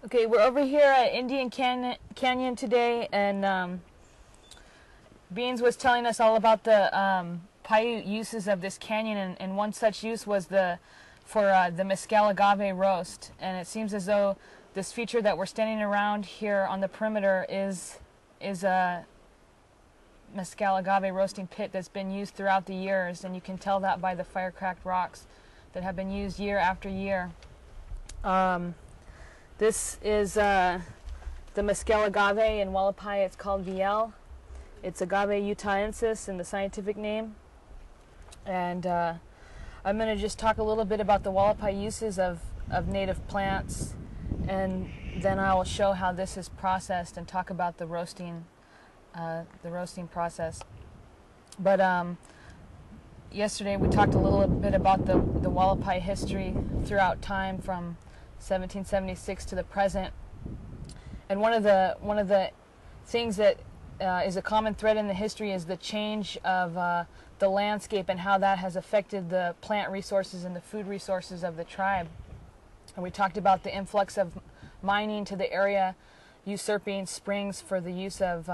Okay, we're over here at Indian Canyon today, and Beans was telling us all about the Paiute uses of this canyon, and one such use was for the Mescal Agave roast. And it seems as though this feature that we're standing around here on the perimeter is a Mescal Agave roasting pit that's been used throughout the years, and you can tell that by the fire-cracked rocks that have been used year after year. This is the Mescal Agave. In Hualapai it's called VL. It's Agave utahensis in the scientific name. And I'm going to just talk a little bit about the Hualapai uses of native plants, and then I will show how this is processed and talk about the roasting process. But yesterday we talked a little bit about the Hualapai history throughout time from 1776 to the present. And one of the things that is a common thread in the history is the change of the landscape and how that has affected the plant resources and the food resources of the tribe. And we talked about the influx of mining to the area, usurping springs for the use of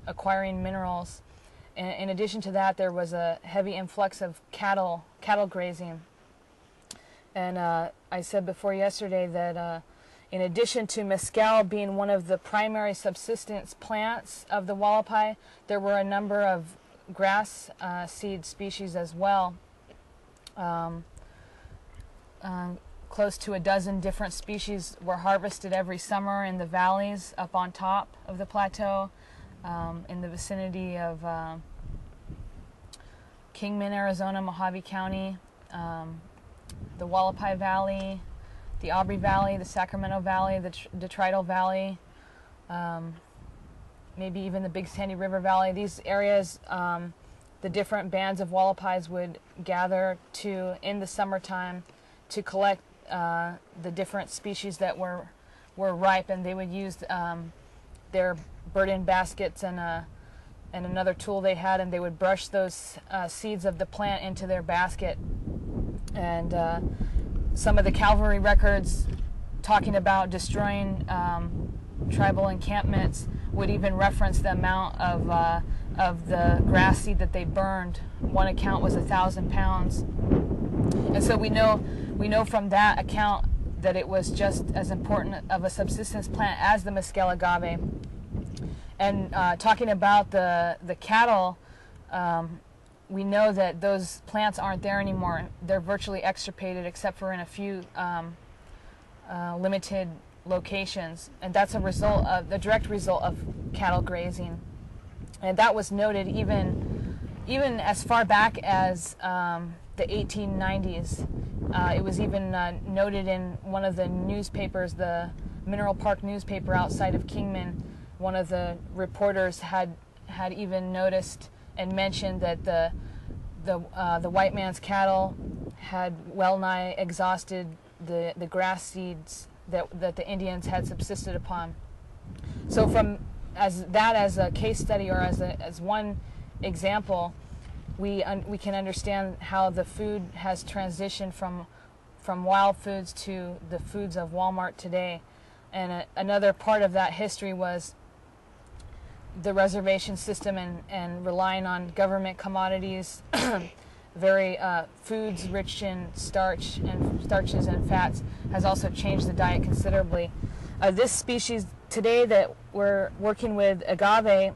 acquiring minerals. And in addition to that, there was a heavy influx of cattle grazing. And I said before yesterday that in addition to mescal being one of the primary subsistence plants of the Hualapai, there were a number of grass seed species as well. Close to a dozen different species were harvested every summer in the valleys up on top of the plateau, in the vicinity of Kingman, Arizona, Mojave County, the Hualapai Valley, the Aubrey Valley, the Sacramento Valley, the Detrital Valley, maybe even the Big Sandy River Valley. These areas, the different bands of Hualapais would gather in the summertime to collect the different species that were ripe, and they would use their burden baskets and another tool they had, and they would brush those seeds of the plant into their basket. And some of the cavalry records talking about destroying tribal encampments would even reference the amount of the grass seed that they burned. One account was 1,000 pounds. And so we know from that account that it was just as important of a subsistence plant as the Mescal Agave. And talking about the cattle, we know that those plants aren't there anymore. They're virtually extirpated except for in a few limited locations, and that's the direct result of cattle grazing. And that was noted even as far back as the 1890s. It was even noted in one of the newspapers, the Mineral Park newspaper outside of Kingman. One of the reporters had even noticed and mentioned that the white man's cattle had well nigh exhausted the grass seeds that the Indians had subsisted upon. So as a case study, or as one example, we can understand how the food has transitioned from wild foods to the foods of Walmart today. And another part of that history was the reservation system and relying on government commodities, very foods rich in starches and fats, has also changed the diet considerably. This species today that we're working with, agave,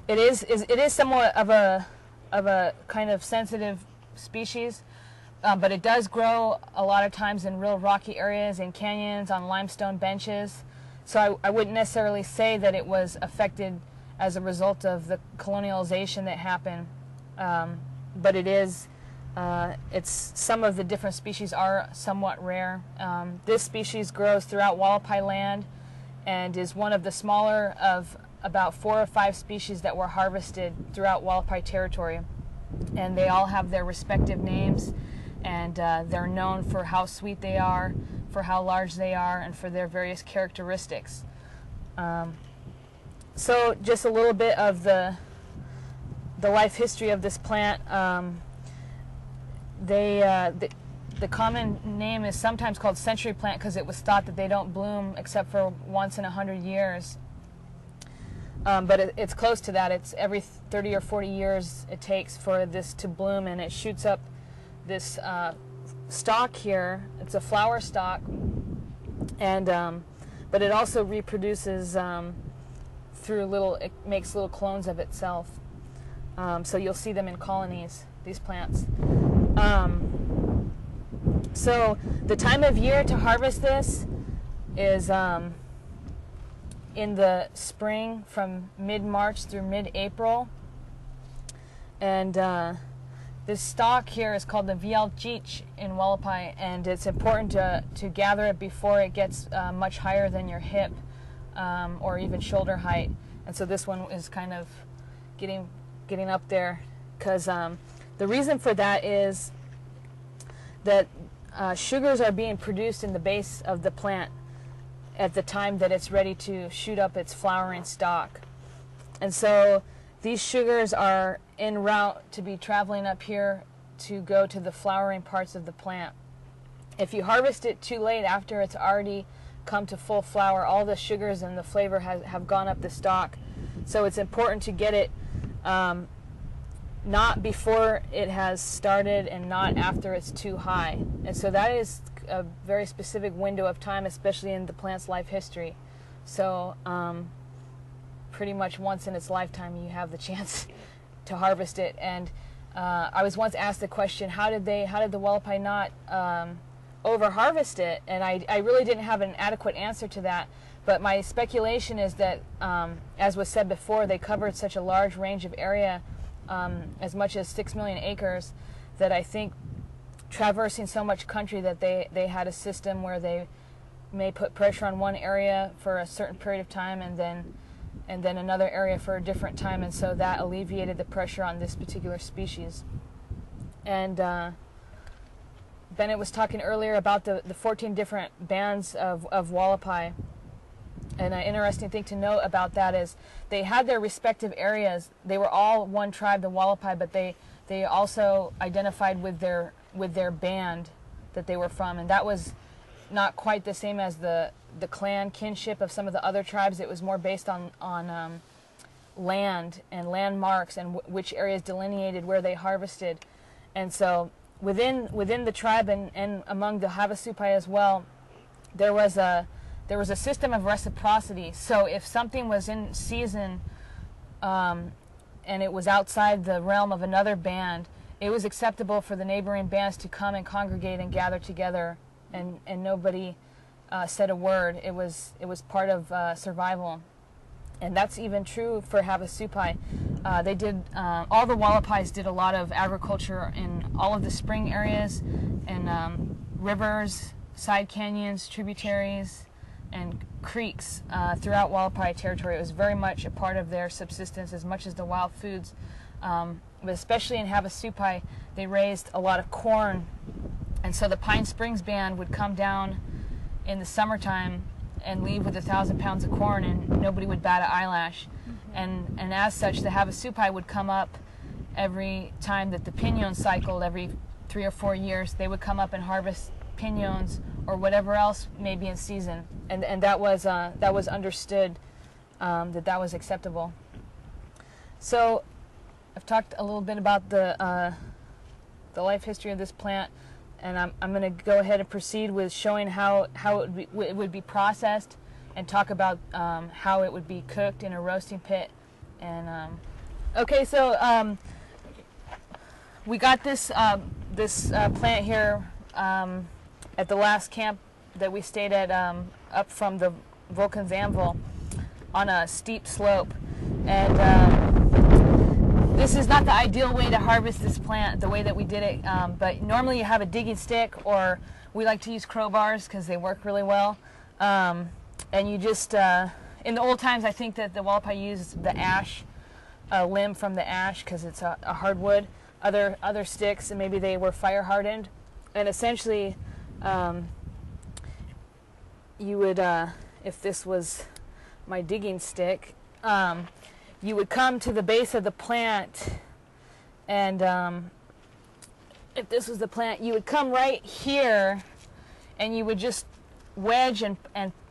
it is somewhat of a kind of sensitive species, but it does grow a lot of times in real rocky areas, in canyons, on limestone benches. So I wouldn't necessarily say that it was affected as a result of the colonialization that happened, but some of the different species are somewhat rare. This species grows throughout Hualapai land and is one of the smaller of about 4 or 5 species that were harvested throughout Hualapai territory. And they all have their respective names, and they're known for how sweet they are, for how large they are, and for their various characteristics. So just a little bit of the life history of this plant. the common name is sometimes called century plant because it was thought that they don't bloom except for once in 100 years. But it's close to that. It's every 30 or 40 years it takes for this to bloom, and it shoots up this stalk here. It's a flower stalk, and but it also reproduces through it makes little clones of itself. So you'll see them in colonies, these plants. So the time of year to harvest this is in the spring from mid-March through mid-April. And this stalk here is called the Vielchich in Hualapai, and it's important to gather it before it gets much higher than your hip or even shoulder height. And so this one is kind of getting up there, because the reason for that is that sugars are being produced in the base of the plant at the time that it's ready to shoot up its flowering stalk. And so these sugars are en route to be traveling up here to go to the flowering parts of the plant. If you harvest it too late, after it's already come to full flower, all the sugars and the flavor have gone up the stalk. So it's important to get it not before it has started and not after it's too high. And so that is a very specific window of time, especially in the plant's life history. So pretty much once in its lifetime you have the chance to harvest it. And I was once asked the question, how did the Hualapai not over harvest it? And I really didn't have an adequate answer to that. But my speculation is that, as was said before, they covered such a large range of area, as much as 6 million acres, that I think traversing so much country that they had a system where they may put pressure on one area for a certain period of time and then another area for a different time, and so that alleviated the pressure on this particular species. And Bennett was talking earlier about the 14 different bands of Hualapai. And an interesting thing to note about that is they had their respective areas. They were all one tribe, the Hualapai, but they also identified with their band that they were from, and that was not quite the same as the clan kinship of some of the other tribes. It was more based on land and landmarks and which areas delineated where they harvested. And so within the tribe and among the Havasupai as well, there was a system of reciprocity. So if something was in season and it was outside the realm of another band, it was acceptable for the neighboring bands to come and congregate and gather together, and nobody said a word. It was part of survival. And that's even true for Havasupai. They did, all the Hualapais did a lot of agriculture in all of the spring areas and rivers, side canyons, tributaries, and creeks throughout Hualapai territory. It was very much a part of their subsistence as much as the wild foods. But especially in Havasupai, they raised a lot of corn. And so the Pine Springs band would come down in the summertime and leave with 1,000 pounds of corn, and nobody would bat an eyelash. Mm-hmm. And as such, the Havasupai would come up every time that the pinon cycled, every 3 or 4 years. They would come up and harvest piñons or whatever else may be in season, and that was understood, that was acceptable. So I've talked a little bit about the life history of this plant, and I'm going to go ahead and proceed with showing how it would be processed, and talk about how it would be cooked in a roasting pit. And okay, so we got this plant here at the last camp that we stayed at, up from the Vulcan's Anvil on a steep slope. And this is not the ideal way to harvest this plant, the way that we did it, but normally you have a digging stick, or we like to use crowbars because they work really well. And you just, in the old times, I think that the Hualapai used the ash, limb from the ash, because it's a hardwood. Other sticks, and maybe they were fire hardened. And essentially, you would, if this was my digging stick, you would come to the base of the plant and if this was the plant, you would come right here and you would just wedge and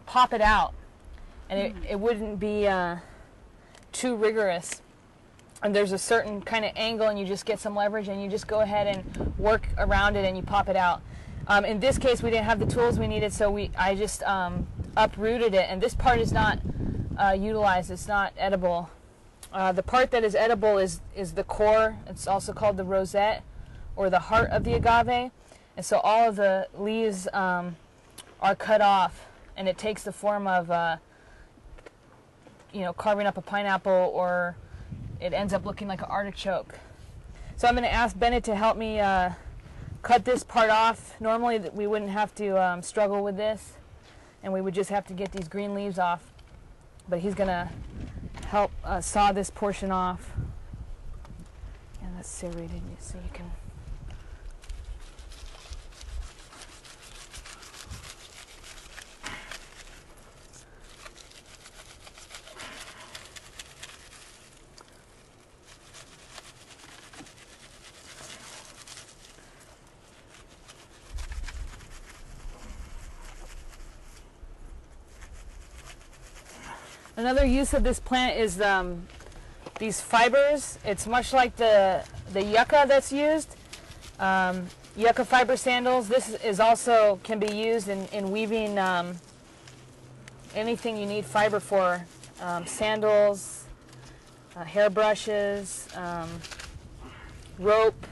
pop it out. And it wouldn't be too rigorous. And there's a certain kind of angle and you just get some leverage and you just go ahead and work around it and you pop it out. In this case, we didn't have the tools we needed, so I just uprooted it. And this part is not utilized. It's not edible. The part that is edible is the core. It's also called the rosette, or the heart of the agave. And so all of the leaves are cut off, and it takes the form of, carving up a pineapple, or it ends up looking like an artichoke. So I'm going to ask Bennett to help me cut this part off. Normally we wouldn't have to struggle with this, and we would just have to get these green leaves off. But he's going to help saw this portion off. And that's serrated, so you can... Another use of this plant is these fibers. It's much like the yucca that's used. Yucca fiber sandals. This is also can be used in weaving anything you need fiber for. Sandals, hairbrushes, rope,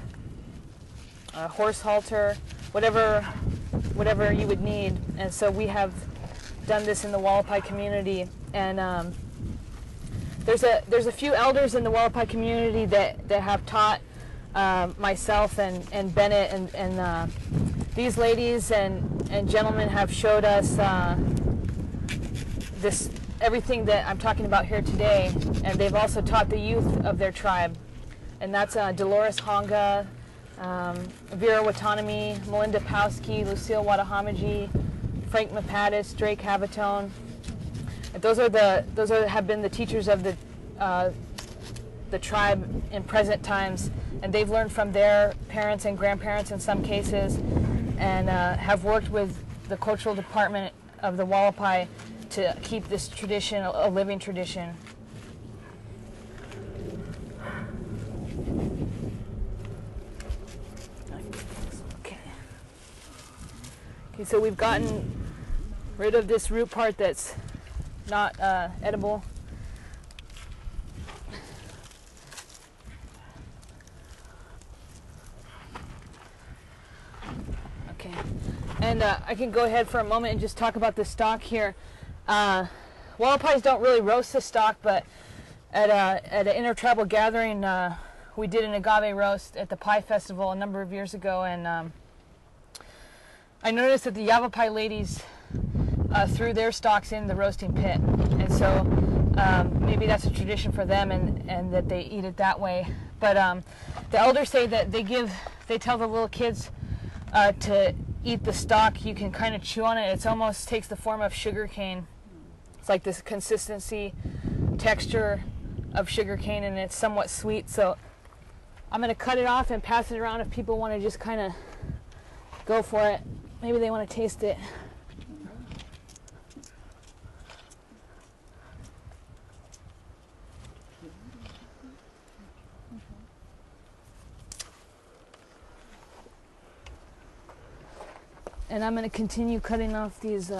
horse halter, whatever you would need. And so we have done this in the Hualapai community. And there's a few elders in the Hualapai community that have taught myself and Bennett, and these ladies and gentlemen have showed us this everything that I'm talking about here today, and they've also taught the youth of their tribe, and that's Dolores Honga, Vera Watanabe, Melinda Powski, Lucille Watahamaji, Frank Mapatis, Drake Havatone. Those have been the teachers of the tribe in present times, and they've learned from their parents and grandparents in some cases, and have worked with the cultural department of the Hualapai to keep this tradition a living tradition. Okay, so we've gotten rid of this root part that's not edible. Okay, and I can go ahead for a moment and just talk about the stalk here. Hualapais don't really roast the stalk, but at an intertribal gathering, we did an agave roast at the Pie Festival a number of years ago, and I noticed that the Yavapai ladies threw their stalks in the roasting pit, and so maybe that's a tradition for them, and that they eat it that way. But the elders say that they tell the little kids to eat the stalk. You can kind of chew on it. It almost takes the form of sugar cane. It's like this consistency, texture of sugar cane, and it's somewhat sweet. So I'm going to cut it off and pass it around if people want to just kind of go for it. Maybe they want to taste it. And I'm going to continue cutting off these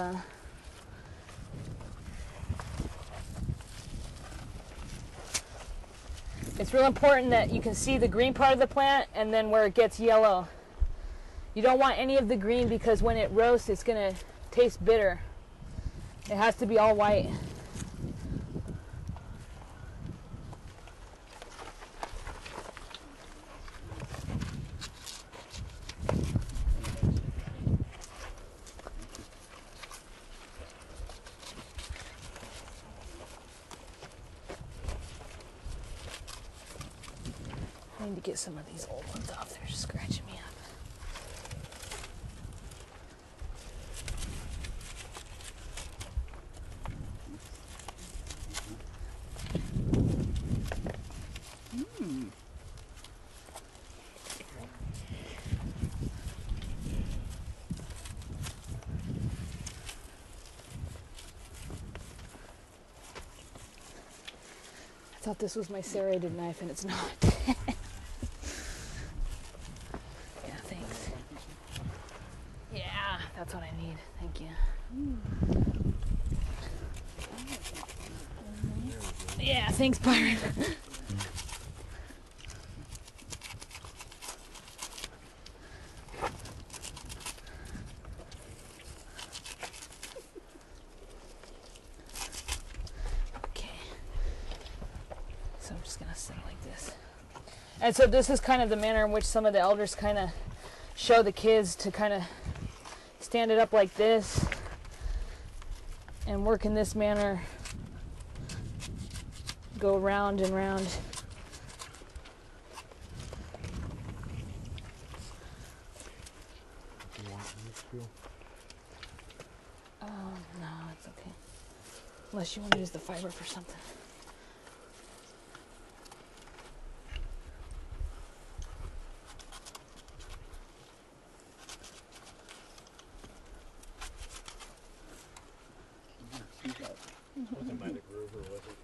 it's real important that you can see the green part of the plant and then where it gets yellow. You don't want any of the green, because when it roasts it's going to taste bitter. It has to be all white. I need to get some of these old ones off. They're just scratching me up. thought this was my serrated knife, and it's not. Yeah, thanks. Yeah, that's what I need. Thank you. Yeah, thanks, Byron. And so this is kind of the manner in which some of the elders kind of show the kids to kind of stand it up like this and work in this manner, go round and round. Oh, no, it's okay. Unless you want to use the fiber for something. Wasn't by the groove, or was it?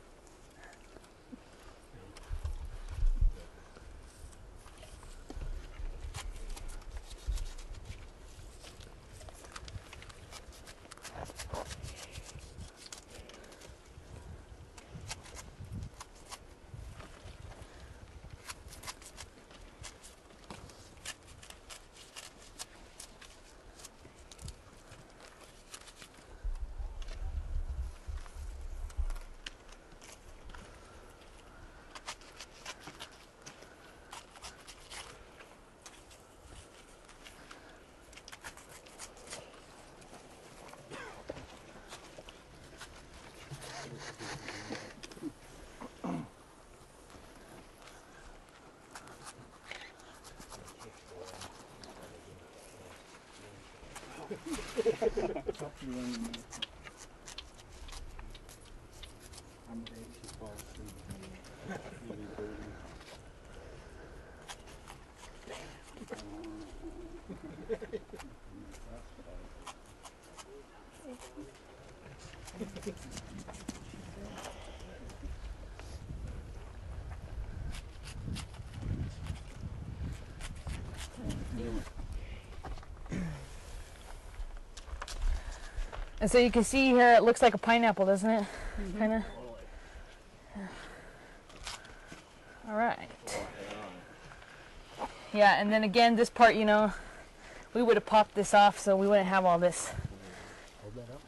And so you can see here, it looks like a pineapple, doesn't it? Mm-hmm. Kind of. Yeah. All right. Yeah, and then again, this part, you know, we would have popped this off, so we wouldn't have all this. Hold that up.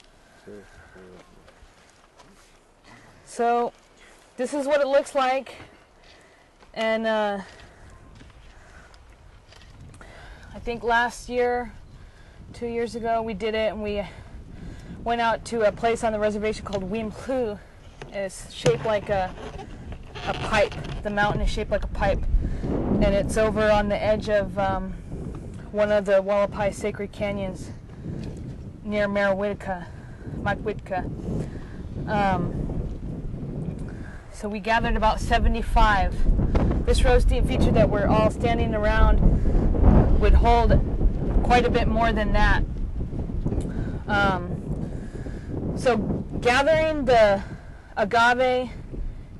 So this is what it looks like, and I think last year, 2 years ago, we did it, and we went out to a place on the reservation called Wimplu. It's shaped like a pipe. The mountain is shaped like a pipe, and it's over on the edge of one of the Hualapai sacred canyons near Marawitka. So we gathered about 75. This roasting feature that we're all standing around would hold quite a bit more than that. So gathering the agave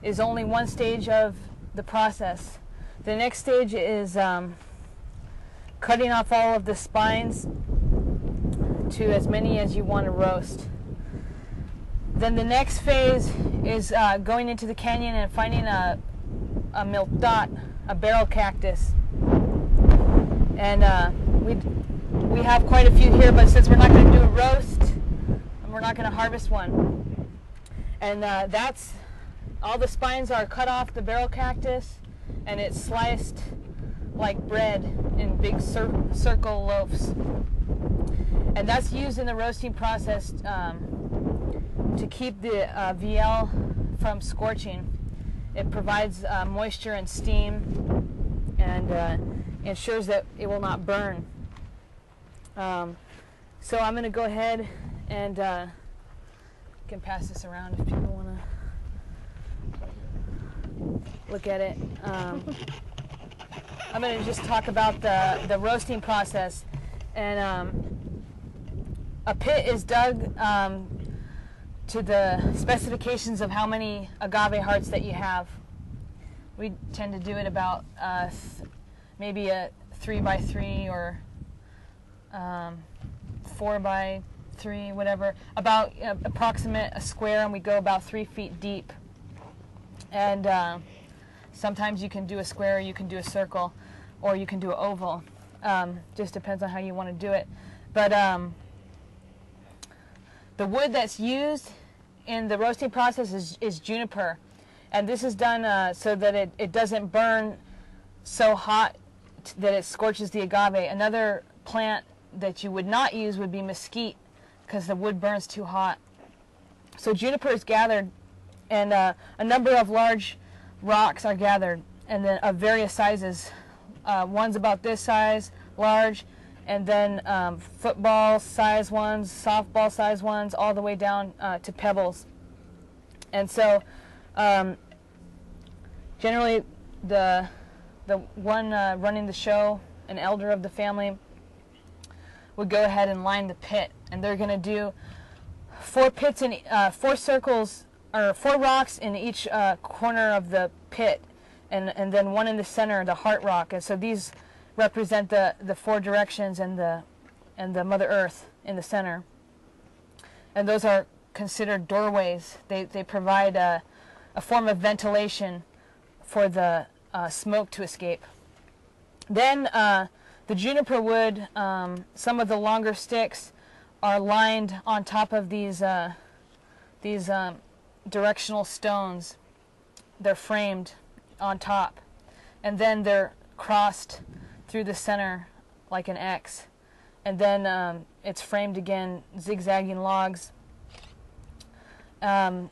is only one stage of the process. The next stage is cutting off all of the spines to as many as you want to roast. Then the next phase is going into the canyon and finding a miltat, a barrel cactus. And we have quite a few here, but since we're not going to do a roast, we're not going to harvest one. And that's, all the spines are cut off the barrel cactus, and it's sliced like bread in big circle loaves. And that's used in the roasting process to keep the VL from scorching. It provides moisture and steam, and ensures that it will not burn. So I'm going to go ahead and can pass this around if people want to look at it. I'm going to just talk about the roasting process. And a pit is dug to the specifications of how many agave hearts that you have We tend to do it about maybe a 3x3 or 4x3, whatever, about approximate a square, and we go about 3 feet deep. And sometimes you can do a square, you can do a circle, or you can do an oval. Just depends on how you want to do it. But the wood that's used in the roasting process is juniper. And this is done so that it doesn't burn so hot that it scorches the agave. Another plant that you would not use would be mesquite, because the wood burns too hot. So juniper is gathered, and a number of large rocks are gathered, and then of various sizes. One's about this size, large, and then football size ones, softball size ones, all the way down to pebbles. And so generally the one running the show, an elder of the family, would go ahead and line the pit, and they're going to do 4 pits in 4 circles, or 4 rocks in each corner of the pit, and then one in the center, the heart rock. And so these represent the 4 directions and the Mother Earth in the center. And those are considered doorways. They provide a form of ventilation for the smoke to escape. Then the juniper wood, some of the longer sticks are lined on top of these directional stones. They're framed on top, and then they're crossed through the center like an X, and then it's framed again, zigzagging logs. And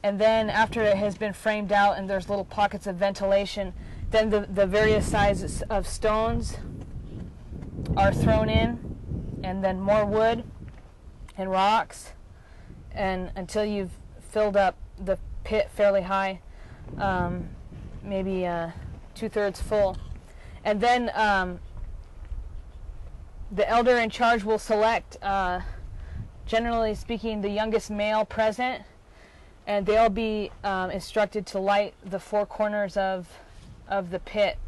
then after it has been framed out and there's little pockets of ventilation, then the various sizes of stones are thrown in, and then more wood and rocks, and until you've filled up the pit fairly high, maybe 2/3 full. And then the elder in charge will select, generally speaking, the youngest male present, and they'll be instructed to light the 4 corners of the pit.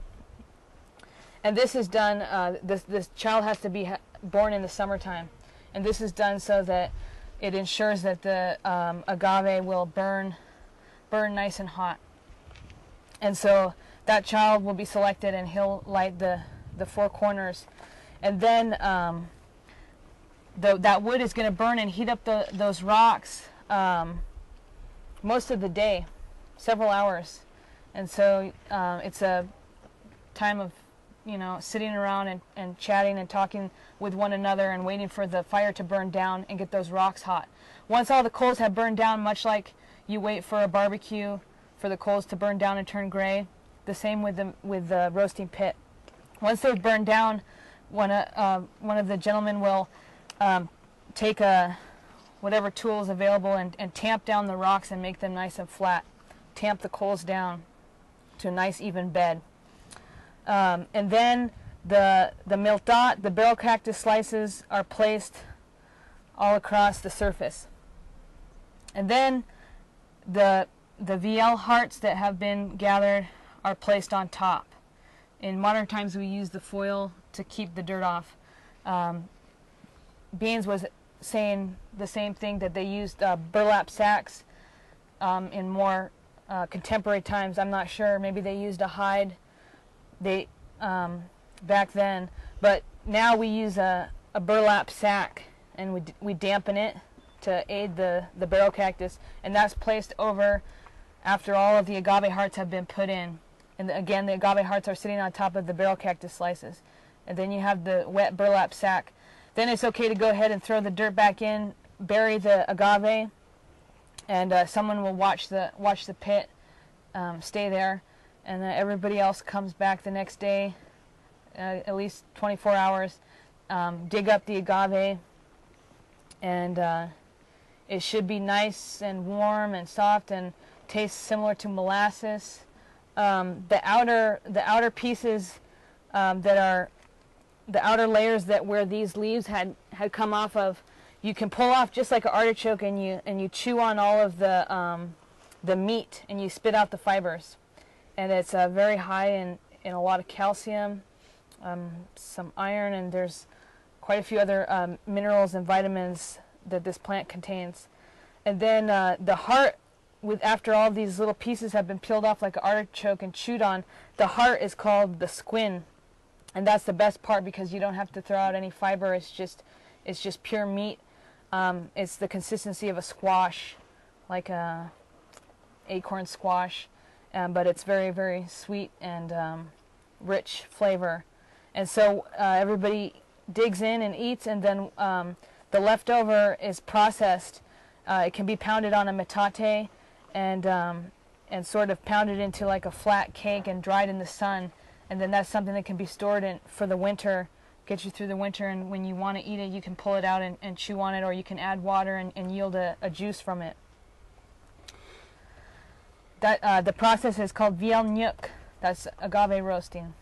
And this is done, this child has to be born in the summertime, and this is done so that it ensures that the agave will burn nice and hot. And so that child will be selected, and he'll light the 4 corners. And then that wood is going to burn and heat up those rocks most of the day, several hours. And so it's a time of, sitting around and chatting and talking with one another and waiting for the fire to burn down and get those rocks hot. Once all the coals have burned down, much like you wait for a barbecue for the coals to burn down and turn gray, the same with the roasting pit. Once they've burned down, one of the gentlemen will take whatever tool is available and tamp down the rocks and make them nice and flat. Tamp the coals down to a nice even bed. And then the miltat, the barrel cactus slices, are placed all across the surface. And then the VL hearts that have been gathered are placed on top. In modern times, we use the foil to keep the dirt off. Beans was saying the same thing, that they used burlap sacks in more contemporary times. I'm not sure. Maybe they used a hide back then, but now we use a burlap sack, and we dampen it to aid the barrel cactus, and that's placed over after all of the agave hearts have been put in. And again, the agave hearts are sitting on top of the barrel cactus slices. And then you have the wet burlap sack. Then it's okay to go ahead and throw the dirt back in, bury the agave, and someone will watch the pit, stay there, and everybody else comes back the next day, at least 24 hours, dig up the agave, and it should be nice and warm and soft and taste similar to molasses. The outer pieces that are the outer layers where these leaves had come off of, you can pull off just like an artichoke, and you chew on all of the meat, and you spit out the fibers. and it's very high in a lot of calcium, some iron, and there's quite a few other minerals and vitamins that this plant contains. And then the heart, after all these little pieces have been peeled off like an artichoke and chewed on, the heart is called the squin, and that's the best part because you don't have to throw out any fiber. It's just pure meat. It's the consistency of a squash, like a acorn squash, but it's very, very sweet and rich flavor. And so everybody digs in and eats, and then the leftover is processed. It can be pounded on a metate and sort of pounded into like a flat cake and dried in the sun, and then that's something that can be stored in for the winter, get you through the winter, and when you want to eat it you can pull it out and chew on it, or you can add water and yield a juice from it. That the process is called viel nyuk. That's agave roasting.